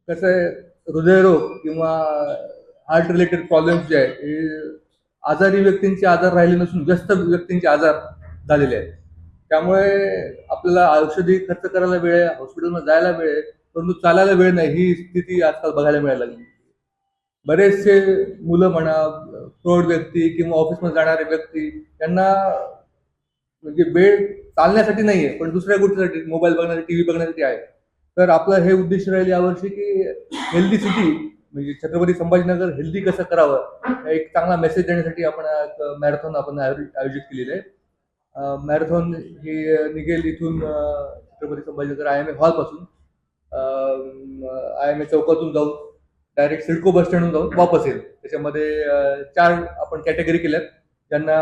कसं आहे, हृदयरोग किंवा हार्ट रिलेटेड प्रॉब्लेम्स जे आहेत हे आजारी व्यक्तींचे आजार राहिले नसून व्यस्त व्यक्तींचे आजार झालेले आहेत. त्यामुळे आपल्याला औषधी खर्च करायला वेळ आहे, हॉस्पिटलमध्ये जायला वेळ आहे, परंतु चालायला वेळ नाही, ही स्थिती आजकाल बघायला मिळायला लागली. बरेचसे मुलं म्हणा, प्रौढ व्यक्ती किंवा ऑफिसमध्ये जाणारे व्यक्ती यांना म्हणजे वेळ चालण्यासाठी नाहीये, पण दुसऱ्या गोष्टीसाठी मोबाईल बघण्यासाठी, टीव्ही बघण्यासाठी आहे. तर आपलं हे उद्दिष्ट राहील यावर्षी की हेल्दी सिटी म्हणजे छत्रपती संभाजीनगर हेल्दी कसं करावं, एक चांगला मेसेज देण्यासाठी आपण मॅरेथॉन आपण आयोजित केलेली आहे. मॅरेथॉन ही निघेल इथून छत्रपती संभाजीनगर IMA हॉलपासून IMA चौकातून जाऊन डायरेक्ट सिडको बस स्टँडहून जाऊन वापस येईल. त्याच्यामध्ये 4 आपण कॅटेगरी केल्यात. ज्यांना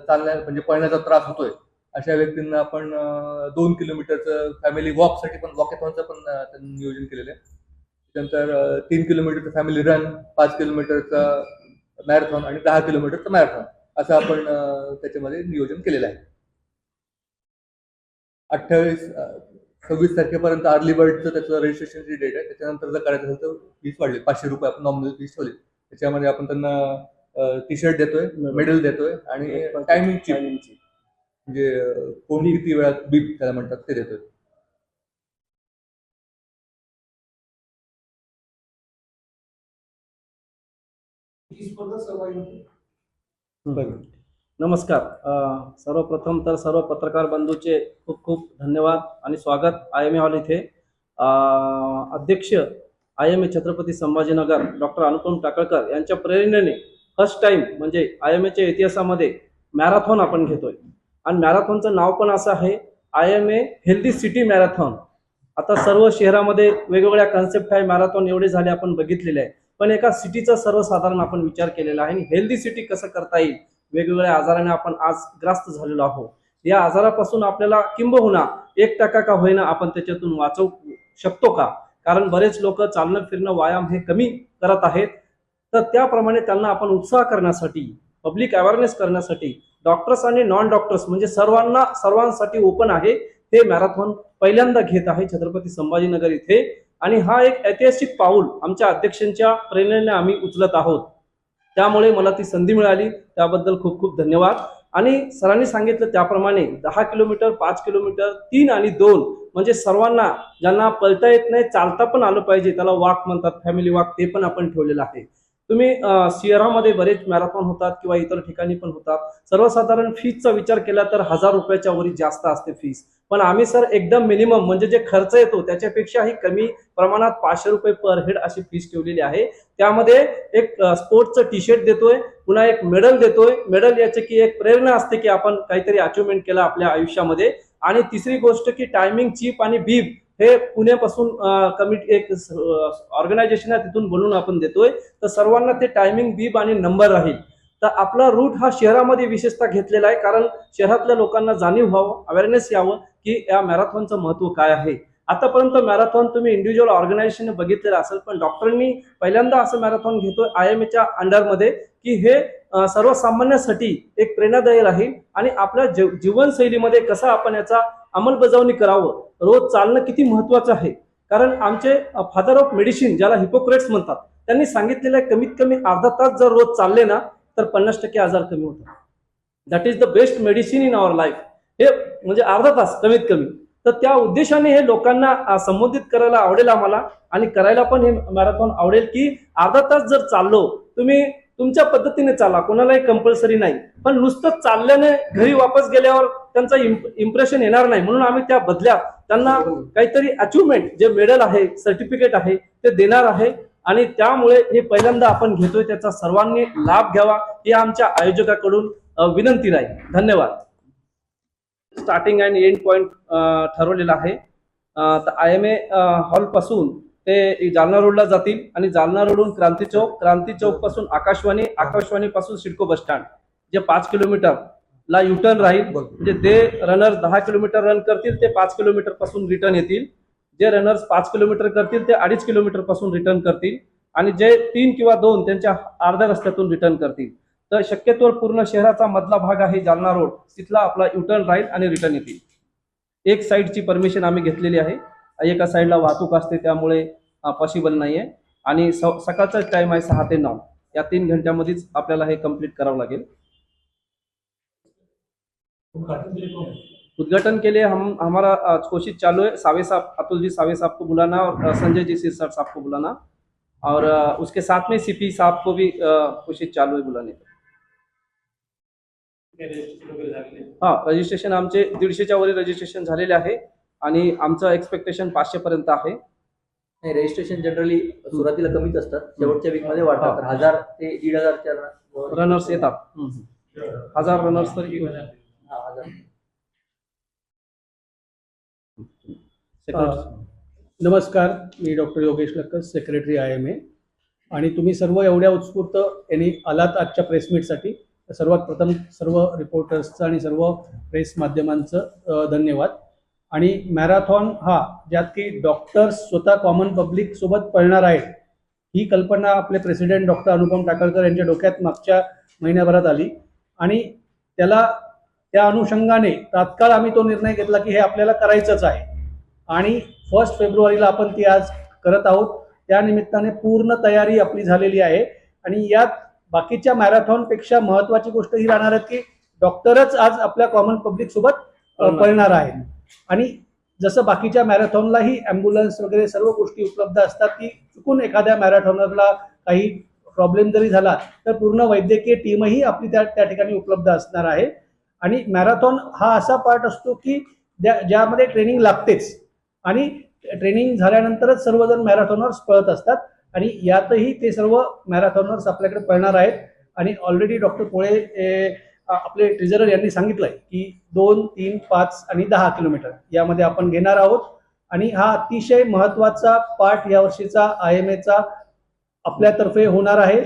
चालण्या म्हणजे पळण्याचा त्रास होतोय अशा व्यक्तींना आपण 2 किलोमीटरचं फॅमिली वॉकसाठी पण वॉकेथॉनचं पण त्यांनी नियोजन केलेलं आहे. त्यानंतर 3 किलोमीटरचं फॅमिली रन, 5 किलोमीटरचा मॅरेथॉन आणि 10 किलोमीटरचं मॅरेथॉन असं आपण त्याच्यामध्ये नियोजन केलेलं आहे. 26 तारखेपर्यंत अर्ली बर्डचं त्याचं रजिस्ट्रेशनची डेट आहे. त्याच्यानंतर जर करायचं असेल तर फीस वाढली, 500 रुपये आपण नॉमिनल फीस ठेवली. त्याच्यामध्ये आपण त्यांना टी शर्ट देतोय, मेडल देतोय आणि टायमिंगची म्हणजे कोण किती वेळात बीप त्याला म्हणतात ते देतोय. नमस्कार. सर्वप्रथम तर सर्व पत्रकार बंधूचे खूप खूप धन्यवाद आणि स्वागत IMA हॉल इथे. अध्यक्ष IMA छत्रपती संभाजीनगर डॉक्टर अनुपम टाकळकर यांच्या प्रेरणेने फर्स्ट टाइम म्हणजे IMAच्या इतिहासामध्ये मॅरेथॉन आपण घेतोय आणि मॅरेथॉनचं नाव पण असं आहे IMA हेल्दी सिटी मॅरेथॉन. आता सर्व शहरामध्ये वेगवेगळ्या कन्सेप्ट आहे, मॅरेथॉन एवढे झाले आपण बघितलेले आहे, पण एका सिटीचा सर्वसाधारण आपण विचार केलेला आहे आणि हेल्दी सिटी कसं करता येईल. वेगवेगळ्या आजाराने आपण आज ग्रस्त झालेलो आहोत. या आजारापासून आपल्याला किंबहुना 1% का होईना आपण त्याच्यातून वाचवू शकतो का? कारण बरेच लोक चालणं फिरणं व्यायाम हे कमी करत आहेत. तर त्याप्रमाणे त्यांना आपण उत्साह करण्यासाठी, पब्लिक अवेअरनेस करण्यासाठी डॉक्टर्स आणि नॉन डॉक्टर्स म्हणजे सर्वांसाठी ओपन आहे हे मॅरेथॉन पहिल्यांदा घेत आहे छत्रपती संभाजीनगर इथे. आणि हा एक ऐतिहासिक पाऊल आमच्या अध्यक्षांच्या प्रेरणेने आम्ही उचलत आहोत. त्यामुळे मला ती संधी मिळाली, त्याबद्दल खूप खूप धन्यवाद. आणि सरांनी सांगितलं त्याप्रमाणे 10 किलोमीटर, 5 किलोमीटर, 3 आणि 2 म्हणजे सर्वांना ज्यांना पळता येत नाही, चालता पण आलं पाहिजे, त्याला वॉक म्हणतात, फॅमिली वॉक, ते पण आपण ठेवलेलं आहे. तुम्ही शहरामध्ये बरेच मॅरेथॉन होतात किंवा इतर ठिकाणी पण होतात. सर्वसाधारण फीसचा विचार केला तर 1000 रुपयाच्या वरी जास्त असते फीस. पण आम्ही सर एकदम मिनिमम म्हणजे जे खर्च येतो त्याच्यापेक्षाही कमी प्रमाणात 500 रुपये पर हेड अशी फीस ठेवलेली आहे. त्यामध्ये एक स्पोर्ट्सचं टी शर्ट देतोय, पुन्हा एक मेडल देतोय. मेडल याची की एक प्रेरणा असते की आपण काहीतरी अचिव्हमेंट केलं आपल्या आयुष्यामध्ये. आणि तिसरी गोष्ट की टायमिंग, चिप आणि बीब हे पुण्यापासून कमिटी एक ऑर्गनायझेशन आहे तिथून बनवून आपण देतोय. तर सर्वांना ते टायमिंग, बीब आणि नंबर राहील. तर आपला रूट हा शहरामध्ये विशेषतः घेतलेला आहे, कारण शहरातल्या लोकांना जाणीव व्हावं, अवेअरनेस यावं की या मॅरेथॉनचं महत्व काय आहे. आतापर्यंत मॅरेथॉन तुम्ही इंडिव्हिज्युअल ऑर्गनायझेशन बघितलेलं असेल, पण डॉक्टरांनी पहिल्यांदा असं मॅरेथॉन घेतोय IMAच्या अंडरमध्ये की हे सर्वसामान्यांसाठी एक प्रेरणादायी राहील आणि आपल्या जीवनशैलीमध्ये कसं आपण याचा अंमलबजावणी करावं. रोज चालणं किती महत्वाचं आहे, कारण आमचे फादर ऑफ मेडिसिन ज्याला हिपोक्रेट्स म्हणतात त्यांनी सांगितलेलं आहे कमीत कमी अर्धा तास जर रोज चालले ना तर 50% आजार कमी होतात. That is the best medicine in our life. हे म्हणजे अर्धा तास कमीत कमी. तर त्या उद्देशाने हे लोकांना संबोधित करायला आवडेल आम्हाला आणि करायला पण हे मॅरेथॉन आवडेल की अर्धा तास जर चाललो, तुम्ही तुमच्या पद्धतीने चाला, कोणालाही कंपल्सरी नाही, पण नुसतं चालल्याने घरी वापस गेल्यावर त्यांचा इम्प्रेशन येणार नाही. म्हणून आम्ही त्या बदल्यात त्यांना काहीतरी अचिव्हमेंट जे मेडल आहे, सर्टिफिकेट आहे ते देणार आहे. आणि त्यामुळे हे पहिल्यांदा आपण घेतोय, त्याचा सर्वांनी लाभ घ्यावा ही आमच्या आयोजकाकडून विनंती राहील. धन्यवाद. स्टार्टिंग अँड एंड पॉइंट ठरवलेला आहे. तर IMA हॉल पासून ते जालना रोडला जातील आणि जालना रोडून क्रांती चौक पासून आकाशवाणी पासून सिडको बस स्टँड जे 5 किलोमीटरला युटर्न राहील. म्हणजे ते रनर 10 किलोमीटर रन करतील ते 5 किलोमीटर पासून रिटर्न येतील. जे रनर्स 5 किलोमीटर करतील ते 2.5 किलोमीटर पासून रिटर्न करतील आणि जे 3 किंवा 2 त्यांच्या अर्ध्या रस्त्यातून रिटर्न करतील. तर शक्यतोवर पूर्ण शहराचा मधला भाग आहे जालना रोड, तिथला आपला युटर्न राहील आणि रिटर्न येतील. एक साईडची परमिशन आम्ही घेतलेली आहे, एका साईडला वाहतूक असते, त्यामुळे पॉसिबल नाही आहे. आणि सकाळचा टाइम आहे 6 ते 9, या 3 घंट्यामध्येच आपल्याला हे कंप्लीट करावं लागेल. उद्घाटन के लिए हमारा कोशिश चालू है. सावे साहब, अतुल जी सावे साहब को बुलाना और संजय जी सिरसाट साहब को बुलाना, और उसके साथ में सीपी साहब को भी कोशिश चालू है बुलाने की. हा, रजिस्ट्रेशन आमचे 150च्या वर रजिस्ट्रेशन झालेले आहे आणि आमचं एक्सपेक्टेशन 500 पर्यंत आहे. नाही, रजिस्ट्रेशन जनरली सुरुवातीला कमीच असतात, शेवटच्या वीक मध्ये वाढतात. 1000 ते 1500 रनर्स येतात. 1000 रनर्स तर हा, 1000. नमस्कार, मी डॉक्टर योगेश लक्कस, सेक्रेटरी IMA. आणि तुम्ही सर्व एवढ्या उत्स्फूर्त यांनी आलात आजच्या प्रेसमीटसाठी. सर्वात प्रथम सर्व रिपोर्टर्सचं आणि सर्व प्रेस माध्यमांचं धन्यवाद. आणि मॅरेथॉन हा, ज्यात की डॉक्टर्स स्वतः कॉमन पब्लिक सोबत पळणार आहेत, ही कल्पना आपले प्रेसिडेंट डॉक्टर अनुपम टाकळकर यांच्या डोक्यात मागच्या महिन्याभरात आली. आणि त्या अनुषंगाने तात्काळ आम्ही तो निर्णय घेतला की हे आपल्याला करायचंच आहे. आणि 1 फेब्रुवारीला आपण ती आज करत आहोत. त्या निमित्ताने पूर्ण तयारी आपली झालेली आहे. आणि यात बाकीच्या मॅरेथॉनपेक्षा महत्त्वाची गोष्ट ही राहणार आहे की डॉक्टरच आज आपल्या कॉमन पब्लिक सोबत पळणार आहेत. आणि जसं बाकीच्या मॅरेथॉनलाही ॲम्ब्युलन्स वगैरे सर्व गोष्टी उपलब्ध असतात, की चुकून एखाद्या मॅरेथॉनरला काही प्रॉब्लेम जरी झाला तर पूर्ण वैद्यकीय टीमही आपली त्या ठिकाणी उपलब्ध असणार आहे. आणि मॅरेथॉन हा असा पार्ट असतो की ज्यामध्ये ट्रेनिंग लागतेच, आणि ट्रेनिंग झाल्यानंतरच सर्वजण मॅरेथॉनर्स पळत असतात. आणि यातही ते सर्व मॅरेथॉनर्स आपल्याकडे पळणार आहेत. आणि ऑलरेडी डॉक्टर पोळे आपले ट्रेझरर यांनी सांगितलंय की 2, 3, 5 आणि 10 किलोमीटर यामध्ये आपण घेणार आहोत. आणि हा अतिशय महत्त्वाचा पार्ट यावर्षीचा IMAचा आपल्यातर्फे होणार आहे.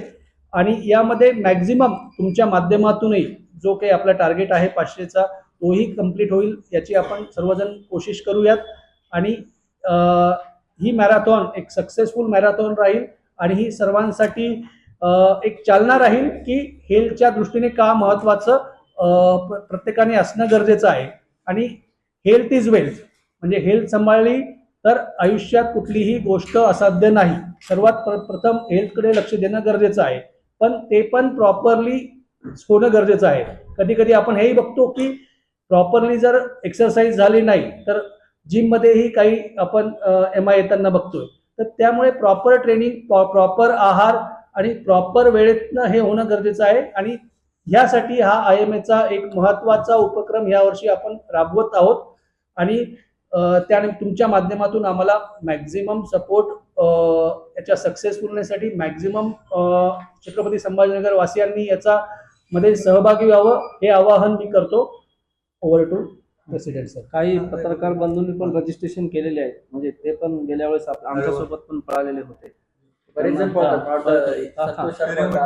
आणि यामध्ये मॅक्झिमम तुमच्या माध्यमातूनही जो काही आपला टार्गेट आहे 500चा, तोही कंप्लीट होईल याची आपण सर्वजण कोशिश करूयात. आणि ही मॅरेथॉन एक सक्सेसफुल मॅरेथॉन राहील. आणि ही सर्वांसाठी एक चालना राहील की हेल्थच्या दृष्टीने का महत्त्वाचं प्रत्येकाने असणं गरजेचं आहे. आणि हेल्थ इज वेल्थ, म्हणजे हेल्थ सांभाळली तर आयुष्यात कुठलीही गोष्ट असाध्य नाही. सर्वात प्रथम हेल्थकडे लक्ष देणं गरजेचं आहे, पण ते पण प्रॉपरली होणं गरजेचं आहे. कधी कधी आपण हेही बघतो की प्रॉपरली जर एक्सरसाइज झाली नाही तर जिममध्येही काही आपण MI येताना बघतोय. तर त्यामुळे प्रॉपर ट्रेनिंग, प्रॉपर आहार आणि प्रॉपर वेळेतनं हे होणं गरजेचं आहे. आणि ह्यासाठी हा IMAचा एक महत्त्वाचा उपक्रम यावर्षी आपण राबवत आहोत. आणि त्याने तुमच्या माध्यमातून आम्हाला मॅक्झिमम सपोर्ट याच्या सक्सेसफुलनेससाठी मॅक्झिमम छत्रपती संभाजीनगर वासियांनी याचा मध्ये सहभागी व्हावं हे आवाहन मी करतो. Over to president sir. काही पत्रकार बंधूंनी पण रजिस्ट्रेशन केलेले आहेत, म्हणजे ते पण गेल्या वेळेस आमच्या सोबत पण पळालेले होते. बरेच जण पळतात. संतोष शर्मा